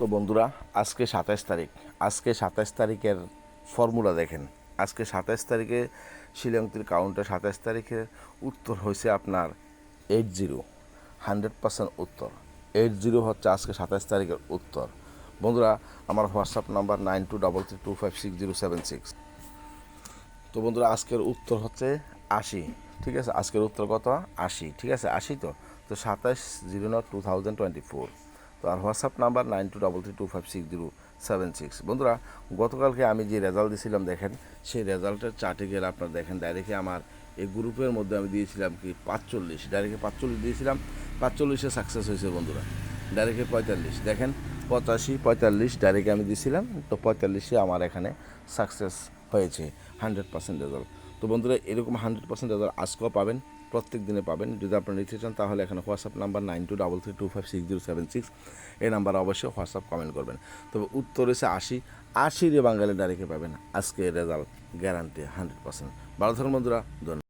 তো বন্ধুরা, আজকে 27 তারিখ। আজকে 27 তারিখের ফর্মুলা দেখেন। আজকে 27 তারিখে শিলংটির কাউন্টে 27 তারিখে উত্তর হয়েছে আপনার 80, 100% উত্তর। 80 হচ্ছে আজকে 27 তারিখের উত্তর। বন্ধুরা, আমার হোয়াটসঅ্যাপ নাম্বার 9233256076। তো বন্ধুরা, আজকের উত্তর হচ্ছে 80। ঠিক আছে, আজকের উত্তর কত? 80। ঠিক আছে, 80। তো 27/09/2024। তো আর হোয়াটসঅ্যাপ নাম্বার 9233256076। বন্ধুরা, গতকালকে আমি যে রেজাল্ট দিয়েছিলাম দেখেন, সেই রেজাল্টের চার্টে গেলে আপনার দেখেন ডাইরেক্টলি আমার এই গ্রুপের মধ্যে আমি দিয়েছিলাম কি 45, ডাইরেক্টলি 45 দিয়েছিলাম। 45-এ সাকসেস হয়েছে বন্ধুরা। ডাইরেক্টলি 45 দেখেন, 85, 45 ডাইরেক্টলি আমি দিয়েছিলাম। তো 45-এ আমার এখানে সাকসেস হয়েছে, 100% রেজাল্ট। তো বন্ধুরা, এরকম 100% রেজাল্ট আজকেও পাবেন, প্রত্যেক দিনে পাবেন। যদি আপনারা নিতে চান তাহলে এখানে হোয়াটসঅ্যাপ নাম্বার 9233256076, এই নাম্বারে অবশ্যই হোয়াটসঅ্যাপ কমেন্ট করবেন। তবে উত্তর হচ্ছে 80। 80 বাঙালি ডাইরেক্টে পাবেন আজকে রেজাল্ট, গ্যারান্টি 100%। ভালো থাকুন বন্ধুরা, ধন্যবাদ।